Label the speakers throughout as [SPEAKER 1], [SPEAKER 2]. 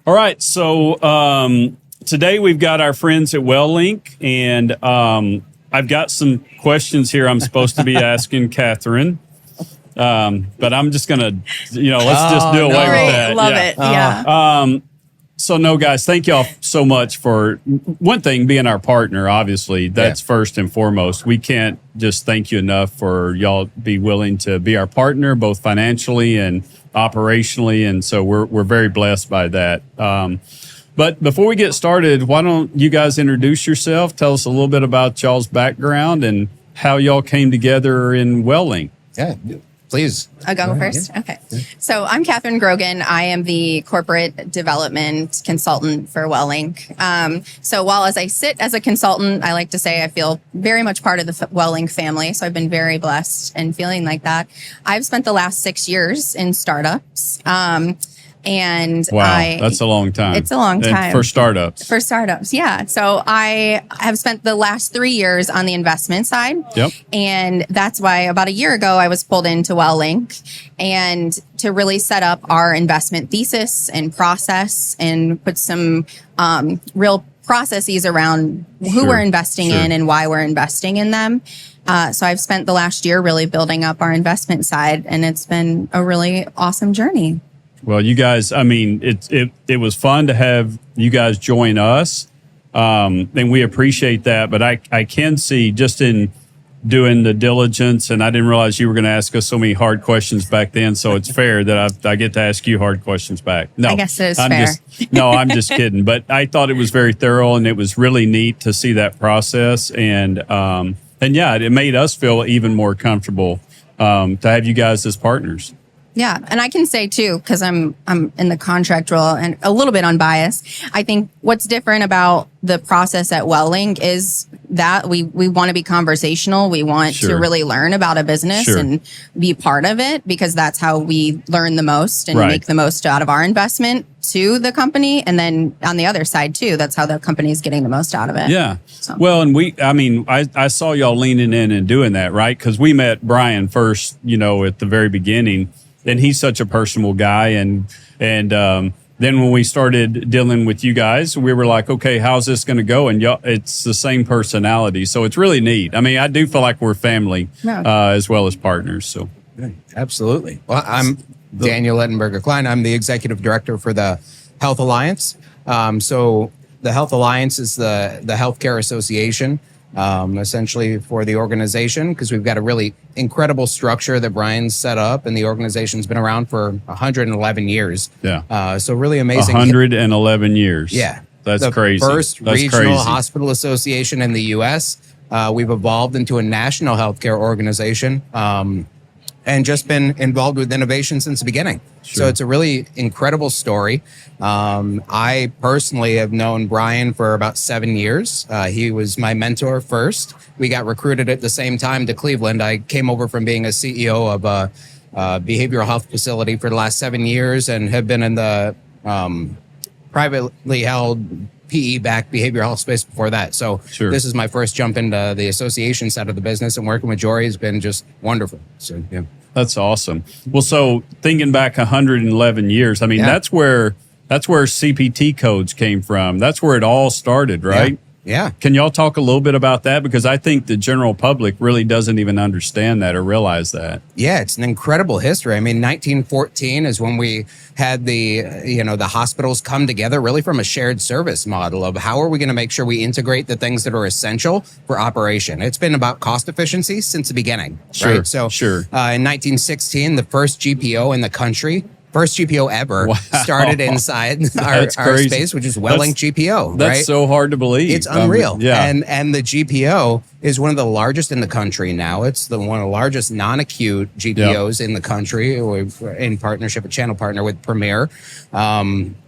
[SPEAKER 1] All right. So today we've got our friends at WellLink, and I've got some questions here I'm supposed to be asking Katherine. But I'm just going to, let's just do away with that.
[SPEAKER 2] Love it. Yeah.
[SPEAKER 1] So no, guys, thank y'all so much for one thing, being our partner. Obviously, that's first and foremost. We can't just thank you enough for y'all be willing to be our partner, both financially and operationally. And so we're very blessed by that. But before we get started, why don't you guys introduce yourself? Tell us a little bit about y'all's background and how y'all came together in WellLink.
[SPEAKER 3] Yeah, please.
[SPEAKER 2] I'll go first. Yeah. Okay. So I'm Katherine Grogan. I am the corporate development consultant for WellLink. So while as I sit as a consultant, I like to say I feel very much part of the WellLink family. So I've been very blessed and feeling like that. I've spent the last 6 years in startups. And
[SPEAKER 1] wow, that's a long time.
[SPEAKER 2] It's a long time.
[SPEAKER 1] For startups.
[SPEAKER 2] For startups, yeah. So I have spent the last 3 years on the investment side.
[SPEAKER 1] Yep.
[SPEAKER 2] And that's why about a year ago, I was pulled into WellLink and to really set up our investment thesis and process and put some real processes around who we're investing in and why we're investing in them. So I've spent the last year really building up our investment side, and it's been a really awesome journey.
[SPEAKER 1] Well, you guys, I mean, it was fun to have you guys join us, and we appreciate that. But I can see just in doing the diligence, and I didn't realize you were going to ask us so many hard questions back then. So it's fair that I get to ask you hard questions back. No,
[SPEAKER 2] I guess it is fair.
[SPEAKER 1] I'm just kidding. But I thought it was very thorough, and it was really neat to see that process. And yeah, it made us feel even more comfortable to have you guys as partners.
[SPEAKER 2] Yeah. And I can say too, because I'm in the contract role and a little bit unbiased. I think what's different about the process at WellLink is that we want to be conversational. We want to really learn about a business and be part of it, because that's how we learn the most and make the most out of our investment to the company. And then on the other side too, that's how the company is getting the most out of it.
[SPEAKER 1] Yeah. So. Well, and I saw y'all leaning in and doing that, right? Because we met Brian first, at the very beginning. And he's such a personable guy. And then when we started dealing with you guys, we were like, okay, how's this going to go? And y'all, it's the same personality. So it's really neat. I mean, I do feel like we're family as well as partners. So
[SPEAKER 3] absolutely. Well, I'm Daniel Lettenberger Klein. I'm the executive director for the Health Alliance. So the Health Alliance is the healthcare association. Essentially for the organization, because we've got a really incredible structure that Brian's set up, and the organization's been around for 111 years.
[SPEAKER 1] Yeah.
[SPEAKER 3] So really amazing.
[SPEAKER 1] 111 years.
[SPEAKER 3] Yeah.
[SPEAKER 1] That's crazy.
[SPEAKER 3] First regional hospital association in the U.S. We've evolved into a national healthcare organization. And just been involved with innovation since the beginning. So it's a really incredible story. I personally have known Brian for about 7 years. He was my mentor first. We got recruited at the same time to Cleveland. I came over from being a CEO of a behavioral health facility for the last 7 years and have been in the privately held PE-backed behavioral health space before that. So this is my first jump into the association side of the business, and working with Jorie has been just wonderful. So yeah.
[SPEAKER 1] That's awesome. Well, so thinking back 111 years, I mean, that's where CPT codes came from. That's where it all started, right?
[SPEAKER 3] Yeah.
[SPEAKER 1] Can y'all talk a little bit about that? Because I think the general public really doesn't even understand that or realize that.
[SPEAKER 3] Yeah, it's an incredible history. I mean, 1914 is when we had the hospitals come together really from a shared service model of how are we going to make sure we integrate the things that are essential for operation. It's been about cost efficiency since the beginning. Right? So in 1916, the first GPO in the country, first GPO ever, started inside our space, which is WellLink GPO.
[SPEAKER 1] That's so hard to believe.
[SPEAKER 3] It's unreal. And the GPO is one of the largest in the country now. It's one of the largest non-acute GPOs in the country. We're in partnership, a channel partner with Premier.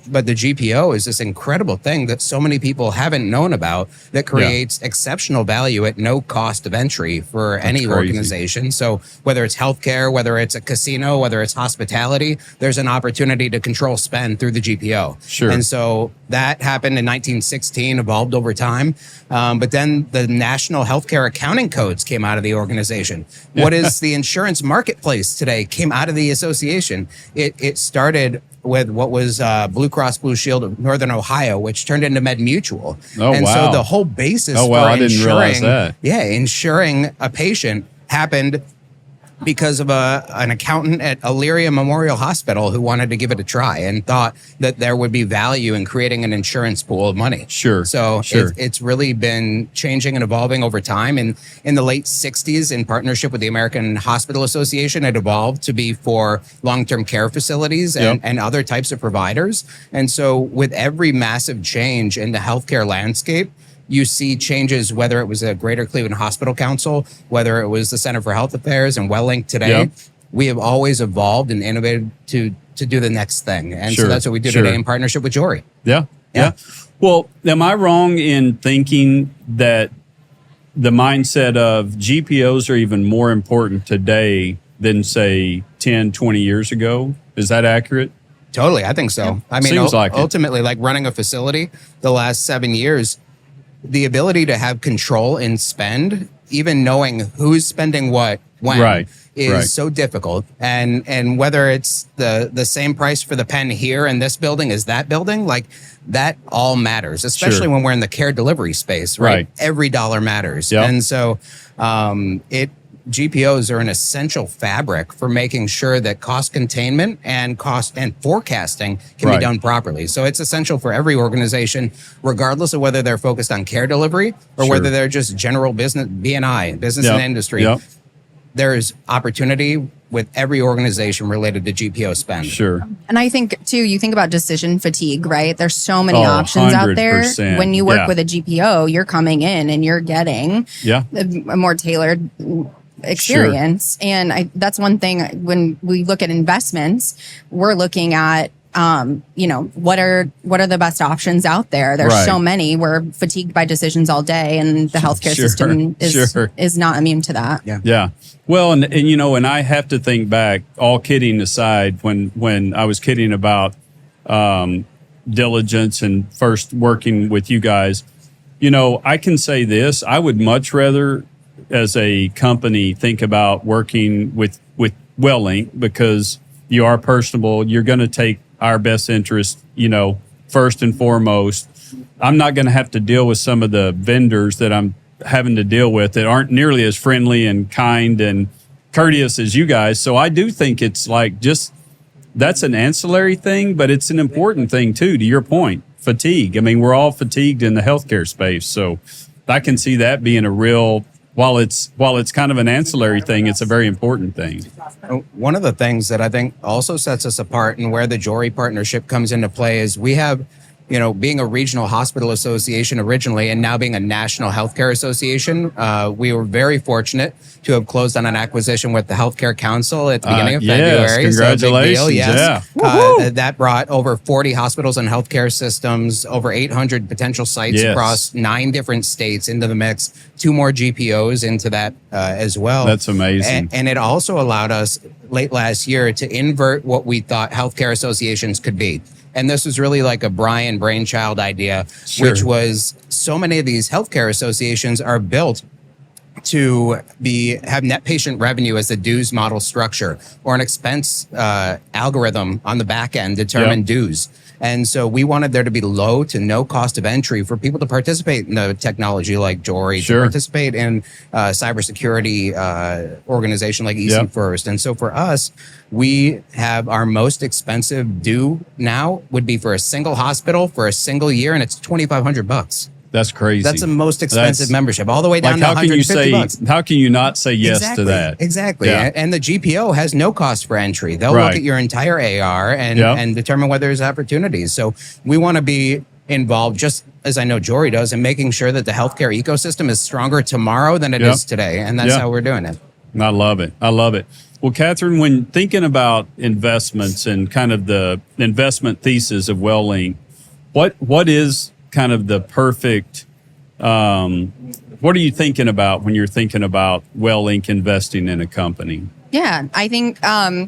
[SPEAKER 3] But the GPO is this incredible thing that so many people haven't known about that creates exceptional value at no cost of entry for any organization. So whether it's healthcare, whether it's a casino, whether it's hospitality, there's an opportunity to control spend through the GPO. And so that happened in 1916, evolved over time. But then the National Healthcare Accounting Codes came out of the organization. What is the insurance marketplace today came out of the association. It started with what was Blue Cross Blue Shield of Northern Ohio, which turned into MedMutual.
[SPEAKER 1] Oh,
[SPEAKER 3] and
[SPEAKER 1] wow.
[SPEAKER 3] so the whole basis
[SPEAKER 1] Oh, wow,
[SPEAKER 3] for
[SPEAKER 1] I didn't realize that.
[SPEAKER 3] insuring a patient happened because of an accountant at Elyria Memorial Hospital who wanted to give it a try and thought that there would be value in creating an insurance pool of money.
[SPEAKER 1] Sure.
[SPEAKER 3] So
[SPEAKER 1] sure.
[SPEAKER 3] it's really been changing and evolving over time. And in the late 60s, in partnership with the American Hospital Association, it evolved to be for long-term care facilities and other types of providers. And so with every massive change in the healthcare landscape, you see changes, whether it was the Greater Cleveland Hospital Council, whether it was the Center for Health Affairs and WellLink today.
[SPEAKER 1] Yep.
[SPEAKER 3] We have always evolved and innovated to do the next thing. And so that's what we do today in partnership with Jorie.
[SPEAKER 1] Yeah. Well, am I wrong in thinking that the mindset of GPOs are even more important today than, say, 10, 20 years ago? Is that accurate?
[SPEAKER 3] Totally. I think so. I mean,
[SPEAKER 1] Seems like
[SPEAKER 3] ultimately, like running a facility the last 7 years, the ability to have control in spend, even knowing who's spending what when, is so difficult. And whether it's the same price for the pen here in this building as that building, like that all matters, especially when we're in the care delivery space, right? Every dollar matters.
[SPEAKER 1] Yep.
[SPEAKER 3] And so GPOs are an essential fabric for making sure that cost containment and cost and forecasting can be done properly. So it's essential for every organization, regardless of whether they're focused on care delivery or whether they're just general business, B&I, business and industry. There's opportunity with every organization related to GPO spend.
[SPEAKER 1] Sure.
[SPEAKER 2] And I think, too, you think about decision fatigue, right? There's so many options out there. When you work with a GPO, you're coming in and you're getting a more tailored experience. And that's one thing when we look at investments, we're looking at what are the best options out there? There's so many. We're fatigued by decisions all day, and the healthcare system is not immune to that.
[SPEAKER 1] Yeah. Well, and I have to think back, all kidding aside, when I was kidding about diligence and first working with you guys, I can say this: I would much rather, as a company, think about working with WellLink, because you are personable. You're going to take our best interest, first and foremost. I'm not going to have to deal with some of the vendors that I'm having to deal with that aren't nearly as friendly and kind and courteous as you guys. So I do think it's like that's an ancillary thing, but it's an important thing too, to your point, fatigue. I mean, we're all fatigued in the healthcare space. So I can see that being a real, while it's kind of an ancillary thing, it's a very important thing.
[SPEAKER 3] One of the things that I think also sets us apart and where the Jorie partnership comes into play is we have, being a regional hospital association originally and now being a national healthcare association, we were very fortunate to have closed on an acquisition with the Healthcare Council at the beginning of February.
[SPEAKER 1] Congratulations.
[SPEAKER 3] So big deal, that brought over 40 hospitals and healthcare systems, over 800 potential sites across 9 different states into the mix, 2 more GPOs into that as well.
[SPEAKER 1] That's amazing.
[SPEAKER 3] And it also allowed us late last year to invert what we thought healthcare associations could be. And this was really like a Brian brainchild idea, which was so many of these healthcare associations are built to have net patient revenue as the dues model structure, or an expense algorithm on the back end determine dues. And so we wanted there to be low to no cost of entry for people to participate in the technology like Jorie, to participate in cybersecurity organization like EC First. And so for us, we have our most expensive due now would be for a single hospital for a single year, and it's $2,500.
[SPEAKER 1] That's crazy.
[SPEAKER 3] That's the most expensive membership, all the way down to $150.
[SPEAKER 1] How can you not say yes to that?
[SPEAKER 3] Exactly. Yeah. And the GPO has no cost for entry. They'll look at your entire AR and determine whether there's opportunities. So we want to be involved, just as I know Jorie does, in making sure that the healthcare ecosystem is stronger tomorrow than it is today. And that's how we're doing it.
[SPEAKER 1] I love it. I love it. Well, Katherine, when thinking about investments and kind of the investment thesis of WellLink, what is kind of the perfect, what are you thinking about when you're thinking about WellLink investing in a company?
[SPEAKER 2] Yeah, I think, some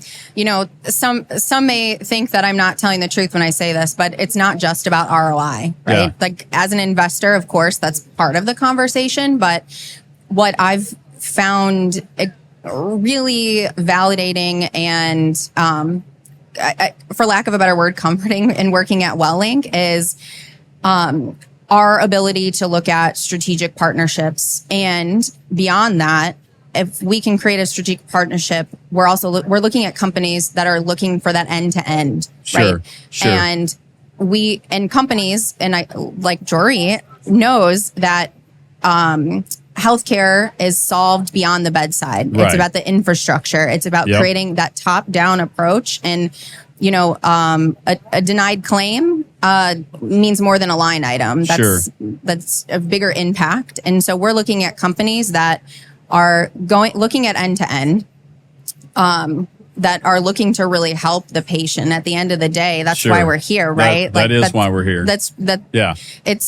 [SPEAKER 2] may think that I'm not telling the truth when I say this, but it's not just about ROI, right?
[SPEAKER 1] Yeah.
[SPEAKER 2] Like, as an investor, of course, that's part of the conversation. But what I've found really validating and for lack of a better word, comforting in working at WellLink is our ability to look at strategic partnerships. And beyond that, if we can create a strategic partnership, we're also we're looking at companies that are looking for that end to end, right?
[SPEAKER 1] Sure.
[SPEAKER 2] And companies, and I like Jorie knows that healthcare is solved beyond the bedside.
[SPEAKER 1] Right.
[SPEAKER 2] It's about the infrastructure. It's about creating that top down approach. And a denied claim means more than a line item. That's a bigger impact. And so we're looking at companies that are looking at end to end, that are looking to really help the patient. At the end of the day, that's why we're here, right?
[SPEAKER 1] That is why we're here.
[SPEAKER 2] Yeah.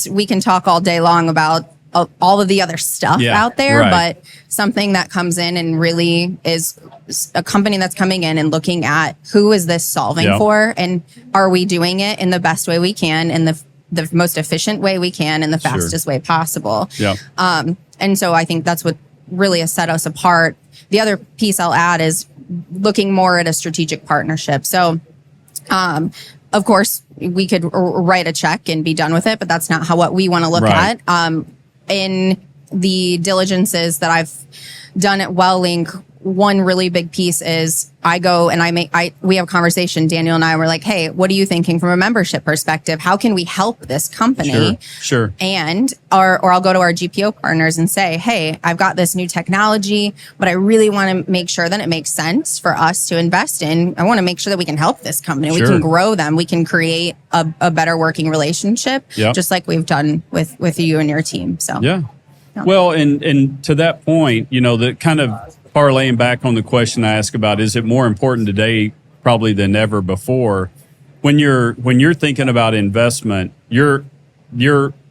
[SPEAKER 2] We can talk all day long about all of the other stuff out there, but something that comes in and really is a company that's coming in and looking at who is this solving for, and are we doing it in the best way we can, in the most efficient way we can, in the fastest way possible. And so I think that's what really has set us apart. The other piece I'll add is looking more at a strategic partnership. So, of course, we could write a check and be done with it, but that's not what we want to look at. In the diligences that I've done at WellLink, one really big piece is I go and we have a conversation, Daniel and I were like, hey, what are you thinking from a membership perspective? How can we help this company?
[SPEAKER 1] Sure.
[SPEAKER 2] And, or I'll go to our GPO partners and say, hey, I've got this new technology, but I really want to make sure that it makes sense for us to invest in. I want to make sure that we can help this company. We can grow them. We can create a better working relationship, just like we've done with you and your team. So,
[SPEAKER 1] Well, and to that point, the kind of parlaying back on the question I asked about, is it more important today probably than ever before? When you're thinking about investment, you're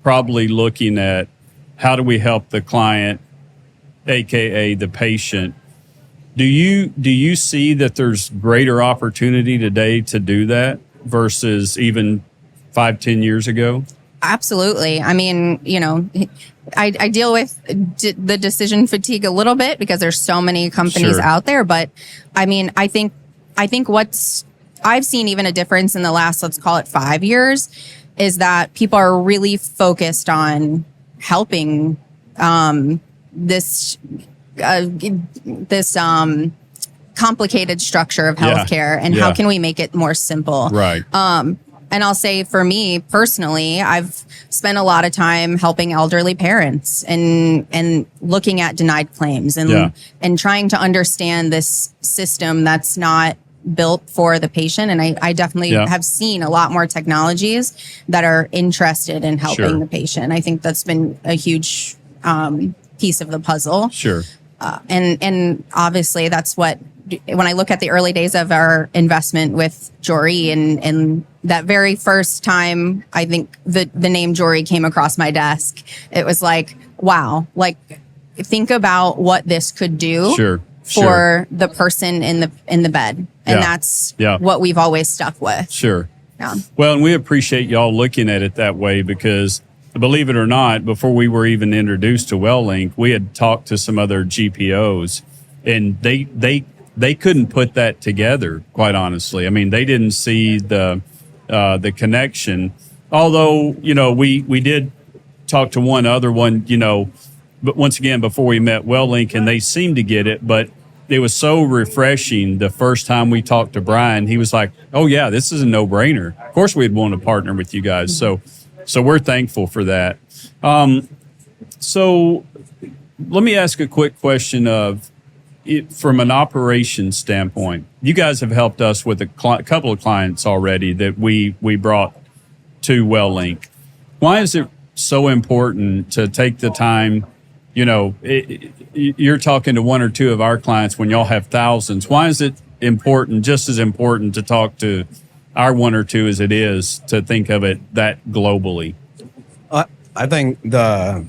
[SPEAKER 1] probably looking at how do we help the client, aka the patient. Do you see that there's greater opportunity today to do that versus even 5-10 years ago?
[SPEAKER 2] Absolutely. I mean, I deal with the decision fatigue a little bit because there's so many companies out there. But I mean, I think I've seen even a difference in the last, let's call it 5 years, is that people are really focused on helping this complicated structure of healthcare and how can we make it more simple?
[SPEAKER 1] Right.
[SPEAKER 2] And I'll say for me personally, I've spent a lot of time helping elderly parents and looking at denied claims and trying to understand this system that's not built for the patient. And I definitely have seen a lot more technologies that are interested in helping the patient. I think that's been a huge piece of the puzzle.
[SPEAKER 1] Sure.
[SPEAKER 2] And obviously that's what, when I look at the early days of our investment with Jorie and that very first time, I think the name Jorie came across my desk, it was like, wow, like think about what this could do for the person in the bed. And that's what we've always stuck with.
[SPEAKER 1] Sure.
[SPEAKER 2] Yeah.
[SPEAKER 1] Well, and we appreciate y'all looking at it that way because believe it or not, before we were even introduced to WellLink, we had talked to some other GPOs and they couldn't put that together, quite honestly. I mean, they didn't see the connection. Although, we did talk to one other one, but once again, before we met WellLink, and they seemed to get it, but it was so refreshing. The first time we talked to Brian, he was like, oh yeah, this is a no-brainer. Of course we'd want to partner with you guys. So we're thankful for that. So let me ask a quick question of, from an operations standpoint, you guys have helped us with a couple of clients already that we brought to WellLink. Why is it so important to take the time? You're talking to one or two of our clients when y'all have thousands. Why is it important, just as important, to talk to our one or two as it is to think of it that globally?
[SPEAKER 3] I think the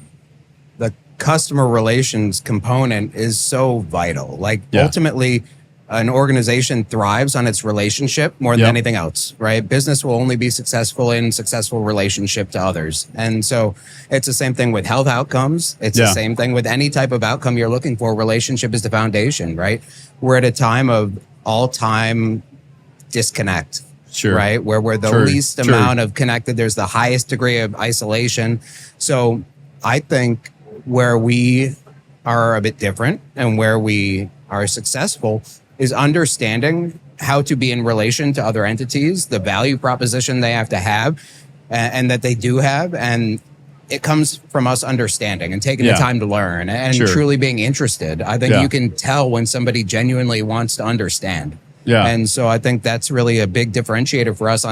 [SPEAKER 3] customer relations component is so vital. Like ultimately, an organization thrives on its relationship more than anything else, right? Business will only be successful in successful relationship to others. And so it's the same thing with health outcomes. It's the same thing with any type of outcome you're looking for. Relationship is the foundation, right? We're at a time of all-time disconnect.
[SPEAKER 1] Sure.
[SPEAKER 3] Right? Where we're the least amount of connected, there's the highest degree of isolation. So I think where we are a bit different and where we are successful is understanding how to be in relation to other entities, the value proposition they have to have and that they do have. And it comes from us understanding and taking the time to learn and truly being interested. I think you can tell when somebody genuinely wants to understand. Yeah. And so I think that's really a big differentiator for us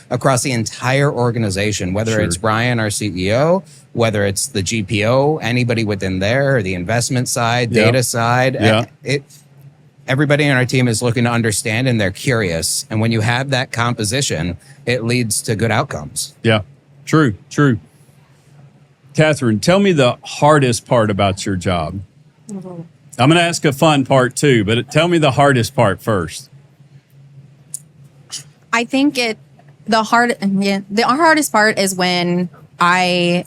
[SPEAKER 3] across the entire organization, whether it's Brian, our CEO, whether it's the GPO, anybody within there, or the investment side, data side. Everybody on our team is looking to understand and they're curious. And when you have that composition, it leads to good outcomes.
[SPEAKER 1] Yeah, true. Katherine, tell me the hardest part about your job. Mm-hmm. I'm going to ask a fun part too, but tell me the hardest part first.
[SPEAKER 2] I think the hardest part is when I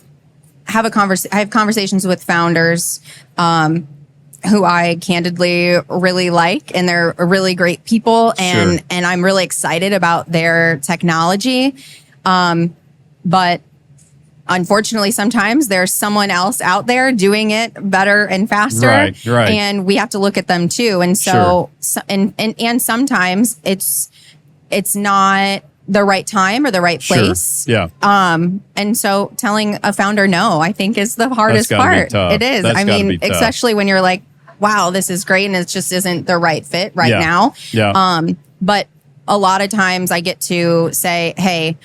[SPEAKER 2] have conversations with founders who I candidly really like, and they're really great people, and I'm really excited about their technology. But unfortunately, sometimes there's someone else out there doing it better and faster, right. And we have to look at them too. And so, and sometimes it's not the right time or the right place.
[SPEAKER 1] Yeah.
[SPEAKER 2] And so telling a founder no, I think is the hardest part. It is. I mean, especially when you're like, wow, this is great, and it just isn't the right fit now. Yeah. But a lot of times I get to say, hey,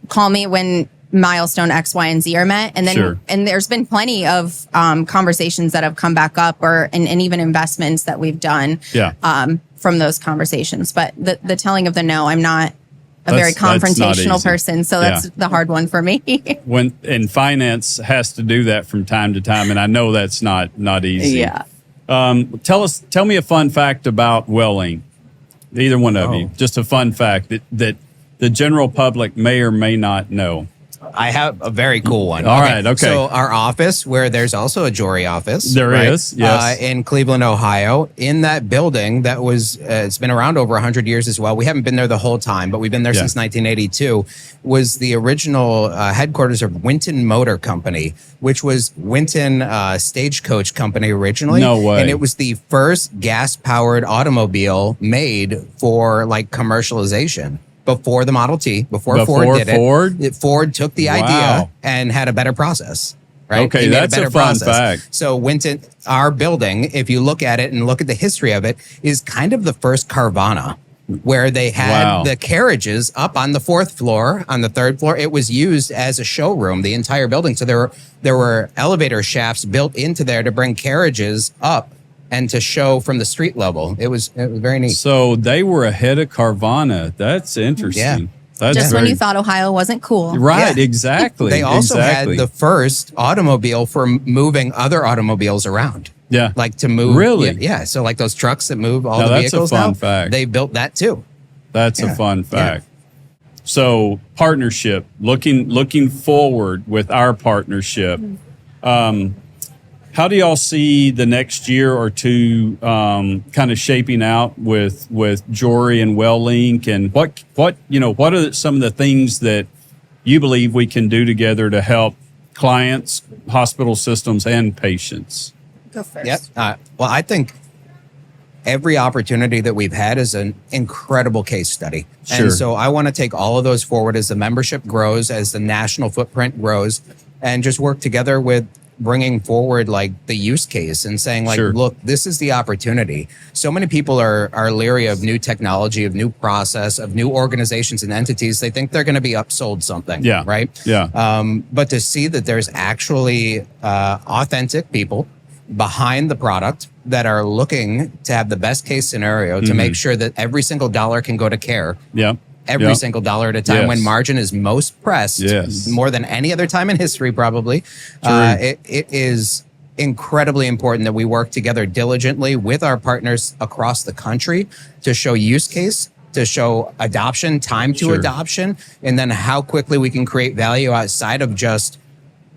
[SPEAKER 2] call me when milestone X, Y, and Z are met. And then, and there's been plenty of conversations that have come back up and even investments that we've done from those conversations. But the telling of the no, I'm not a very confrontational person. So that's the hard one for me.
[SPEAKER 1] And finance has to do that from time to time. And I know that's not easy.
[SPEAKER 2] Yeah.
[SPEAKER 1] Tell me a fun fact about WellLink. Either one of you. Just a fun fact that the general public may or may not know.
[SPEAKER 3] I have a very cool one.
[SPEAKER 1] All right, okay.
[SPEAKER 3] So our office, where there's also a Jorie office.
[SPEAKER 1] There is, yes.
[SPEAKER 3] In Cleveland, Ohio. In that building that was, it's been around over 100 years as well. We haven't been there the whole time, but we've been there since 1982, was the original headquarters of Winton Motor Company, which was Winton Stagecoach Company originally.
[SPEAKER 1] No way.
[SPEAKER 3] And it was the first gas-powered automobile made for like commercialization. Before the Model T, before Ford did it, Ford took the idea and had a better process. Right?
[SPEAKER 1] Okay, that's a fun fact.
[SPEAKER 3] So Winton, our building, if you look at it and look at the history of it, is kind of the first Carvana, where they had the carriages up on the 4th floor, on the 3rd floor. It was used as a showroom, the entire building. So there were elevator shafts built into there to bring carriages up and to show from the street level. It was very neat.
[SPEAKER 1] So they were ahead of Carvana. That's interesting.
[SPEAKER 3] Yeah.
[SPEAKER 1] That's
[SPEAKER 2] just when you thought Ohio wasn't cool.
[SPEAKER 1] Right, exactly.
[SPEAKER 3] They also had the first automobile for moving other automobiles around.
[SPEAKER 1] Yeah.
[SPEAKER 3] Like to move.
[SPEAKER 1] Really?
[SPEAKER 3] Yeah. So like those trucks that move all the vehicles
[SPEAKER 1] that's a fun fact.
[SPEAKER 3] They built that too.
[SPEAKER 1] That's a fun fact. Yeah. So partnership, looking forward with our partnership. How do y'all see the next year or two kind of shaping out with Jorie and WellLink, and what are some of the things that you believe we can do together to help clients, hospital systems, and patients?
[SPEAKER 2] Go first.
[SPEAKER 3] Yep. Well, I think every opportunity that we've had is an incredible case study.
[SPEAKER 1] Sure.
[SPEAKER 3] And so I want to take all of those forward as the membership grows, as the national footprint grows, and just work together with bringing forward like the use case and saying like, look, this is the opportunity. So many people are leery of new technology, of new process, of new organizations and entities. They think they're going to be upsold something. Yeah. Right.
[SPEAKER 1] Yeah.
[SPEAKER 3] But to see that there's actually authentic people behind the product that are looking to have the best case scenario to make sure that every single dollar can go to care.
[SPEAKER 1] Yeah.
[SPEAKER 3] Every single dollar at a time when margin is most pressed, more than any other time in history, probably. It is incredibly important that we work together diligently with our partners across the country to show use case, to show adoption, time to adoption, and then how quickly we can create value outside of just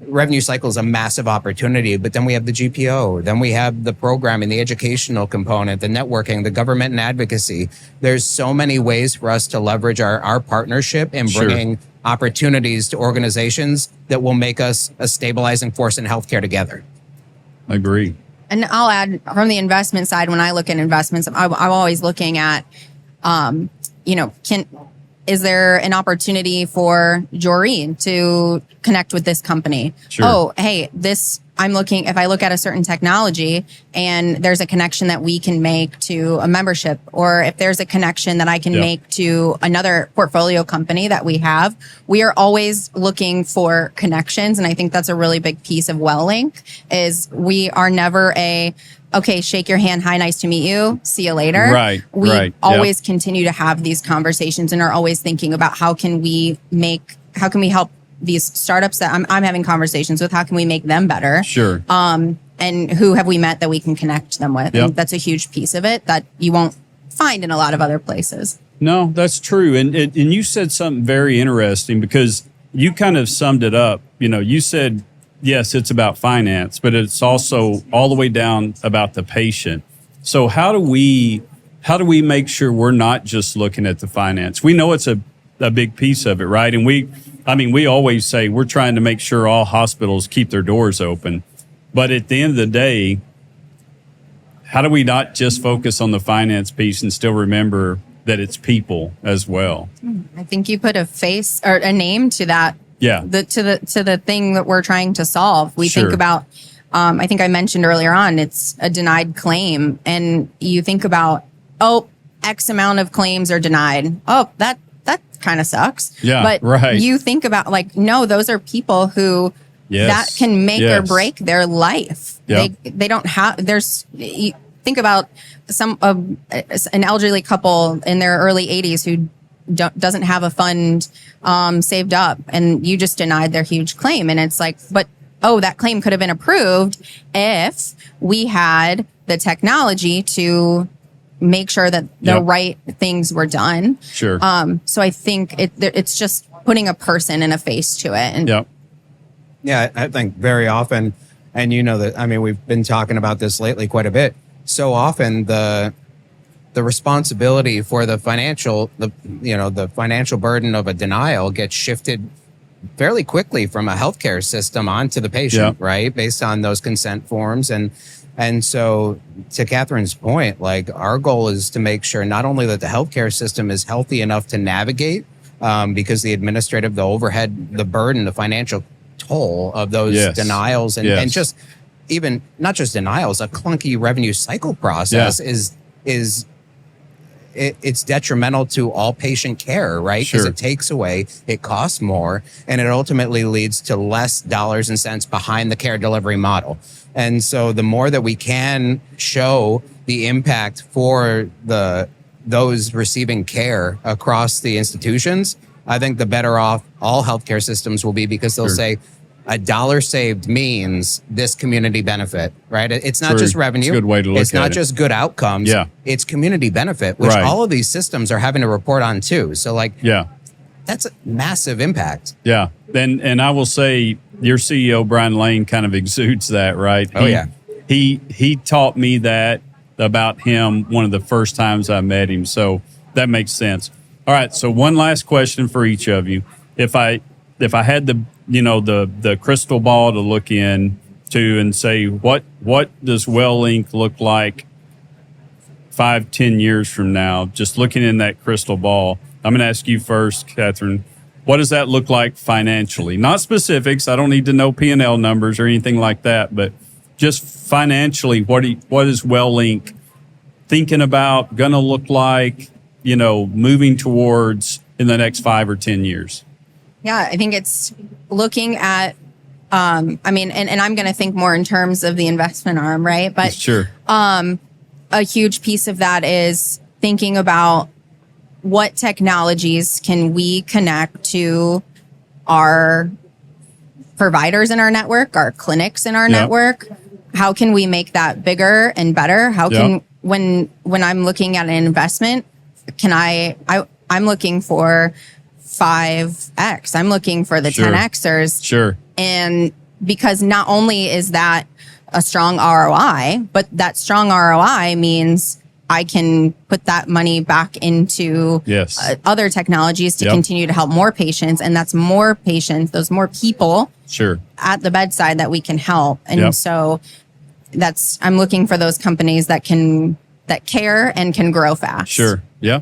[SPEAKER 3] revenue cycle is a massive opportunity, but then we have the GPO, then we have the programming, the educational component, the networking, the government and advocacy. There's so many ways for us to leverage our partnership and bringing opportunities to organizations that will make us a stabilizing force in healthcare together.
[SPEAKER 1] Agree.
[SPEAKER 2] And I'll add, from the investment side, when I look at investments, I'm always looking at, is there an opportunity for Jorie to connect with this company?
[SPEAKER 1] Sure.
[SPEAKER 2] Oh, hey, if I look at a certain technology and there's a connection that we can make to a membership, or if there's a connection that I can make to another portfolio company that we have, we are always looking for connections. And I think that's a really big piece of WellLink is we are never okay, shake your hand. Hi, nice to meet you. See you later.
[SPEAKER 1] Right.
[SPEAKER 2] We always continue to have these conversations and are always thinking about how can we help these startups that I'm having conversations with, how can we make them better?
[SPEAKER 1] Sure.
[SPEAKER 2] And who have we met that we can connect them with?
[SPEAKER 1] Yep.
[SPEAKER 2] And that's a huge piece of it that you won't find in a lot of other places.
[SPEAKER 1] No, that's true. And you said something very interesting because you kind of summed it up. You said, yes, it's about finance, but it's also all the way down about the patient. So how do we make sure we're not just looking at the finance? We know it's a big piece of it, right? And we always say we're trying to make sure all hospitals keep their doors open. But at the end of the day, how do we not just focus on the finance piece and still remember that it's people as well?
[SPEAKER 2] I think you put a face or a name to that.
[SPEAKER 1] Yeah.
[SPEAKER 2] To the thing that we're trying to solve. We think about, I think I mentioned earlier on, it's a denied claim. And you think about, X amount of claims are denied. Oh, that kind of sucks.
[SPEAKER 1] Yeah.
[SPEAKER 2] But
[SPEAKER 1] right.
[SPEAKER 2] You think about no, those are people who that can make or break their life.
[SPEAKER 1] Yep.
[SPEAKER 2] They don't have, you think about an elderly couple in their early 80s who doesn't have a fund saved up, and you just denied their huge claim. And it's that claim could have been approved if we had the technology to make sure that the right things were done.
[SPEAKER 1] Sure.
[SPEAKER 2] So I think it's just putting a person and a face to it. And
[SPEAKER 3] Yeah, I think very often, and we've been talking about this lately quite a bit. So often the responsibility for the financial burden of a denial gets shifted fairly quickly from a healthcare system onto the patient, right? Based on those consent forms. And so to Katherine's point, our goal is to make sure not only that the healthcare system is healthy enough to navigate, because the administrative, the overhead, the burden, the financial toll of those denials and just even not just denials, a clunky revenue cycle process it's detrimental to all patient care, right? Because it takes away, it costs more, and it ultimately leads to less dollars and cents behind the care delivery model. And so the more that we can show the impact for those receiving care across the institutions, I think the better off all healthcare systems will be, because they'll say, $1 saved means this community benefit, right? It's not just revenue.
[SPEAKER 1] It's a good way to look at it.
[SPEAKER 3] It's not just good outcomes.
[SPEAKER 1] Yeah.
[SPEAKER 3] It's community benefit, which all of these systems are having to report on too. So that's a massive impact.
[SPEAKER 1] Yeah. And I will say your CEO, Brian Lane, kind of exudes that, right? He taught me that about him one of the first times I met him. So that makes sense. All right. So one last question for each of you. If I had the crystal ball to look into and say, what does WellLink look like 5-10 years from now? Just looking in that crystal ball, I'm going to ask you first, Katherine. What does that look like financially? Not specifics. I don't need to know P&L numbers or anything like that, but just financially, what is WellLink thinking about, going to look like, moving towards in the next 5 or 10 years?
[SPEAKER 2] Yeah, I think it's looking at, and I'm going to think more in terms of the investment arm, right? But
[SPEAKER 1] sure.
[SPEAKER 2] A huge piece of that is thinking about what technologies can we connect to our providers in our network, our clinics in our network. How can we make that bigger and better? How can, when I'm looking at an investment, I'm looking for 5X. I'm looking for the 10Xers.
[SPEAKER 1] Sure.
[SPEAKER 2] And because not only is that a strong ROI, but that strong ROI means I can put that money back into other technologies to continue to help more patients. And that's more patients, those more people at the bedside that we can help. And so I'm looking for those companies that care and can grow fast.
[SPEAKER 1] Sure. Yeah.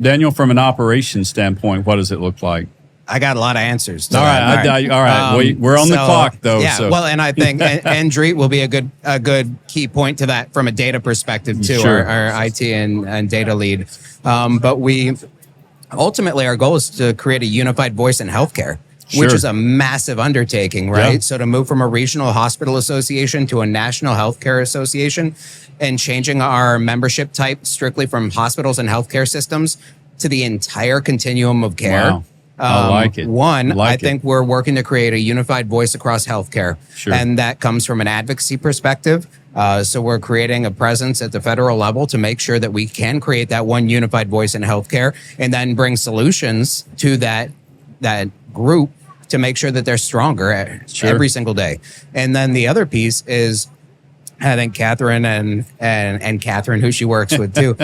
[SPEAKER 1] Daniel, from an operations standpoint, what does it look like?
[SPEAKER 3] I got a lot of answers.
[SPEAKER 1] All right. We're on the clock, though.
[SPEAKER 3] Yeah. So. Well, and I think Andreet will be a good key point to that from a data perspective too. Our IT and data lead. But we ultimately our goal is to create a unified voice in healthcare, which is a massive undertaking, right? Yeah. So to move from a regional hospital association to a national healthcare association, and changing our membership type strictly from hospitals and healthcare systems to the entire continuum of care.
[SPEAKER 1] Wow. I like it.
[SPEAKER 3] I think we're working to create a unified voice across healthcare. And that comes from an advocacy perspective. So we're creating a presence at the federal level to make sure that we can create that one unified voice in healthcare and then bring solutions to that group to make sure that they're stronger every single day. And then the other piece is, I think Katherine and Katherine, who she works with too,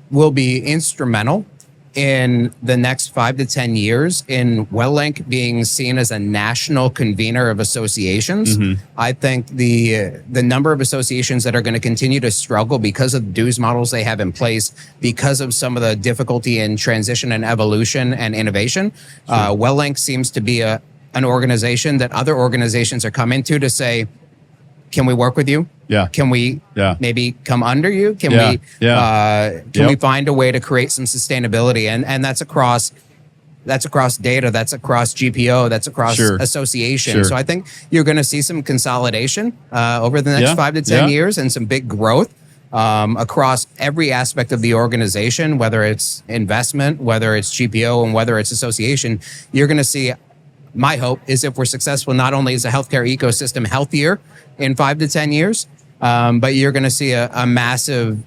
[SPEAKER 3] will be instrumental in the next 5 to 10 years in WellLink being seen as a national convener of associations. I think the number of associations that are going to continue to struggle because of the dues models they have in place, because of some of the difficulty in transition and evolution and innovation, WellLink seems to be an organization that other organizations are coming to say, can we work with you? Yeah. Can we maybe come under you? Can we find a way to create some sustainability? And that's across data, that's across GPO, that's across association. So I think you're going to see some consolidation over the next 5 to 10 years and some big growth across every aspect of the organization, whether it's investment, whether it's GPO, and whether it's association. You're going to see, my hope is if we're successful, not only is the healthcare ecosystem healthier in 5 to 10 years, but you're going to see a massive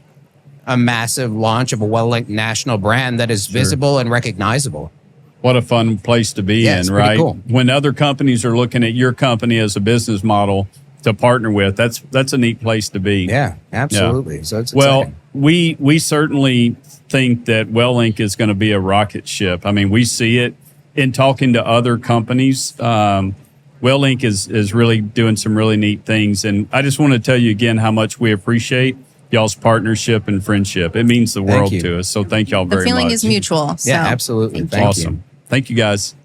[SPEAKER 3] launch of a WellLink national brand that is visible and recognizable.
[SPEAKER 1] What a fun place to be in, right? Cool. When other companies are looking at your company as a business model to partner with, that's a neat place to be.
[SPEAKER 3] Yeah, absolutely. Yeah. So it's exciting.
[SPEAKER 1] We certainly think that WellLink is going to be a rocket ship. I mean, we see it in talking to other companies. WellLink is really doing some really neat things. And I just want to tell you again how much we appreciate y'all's partnership and friendship. It means the world to us. So thank y'all very much.
[SPEAKER 2] The feeling is mutual.
[SPEAKER 3] Yeah, absolutely.
[SPEAKER 1] Thank you. Thank you, guys.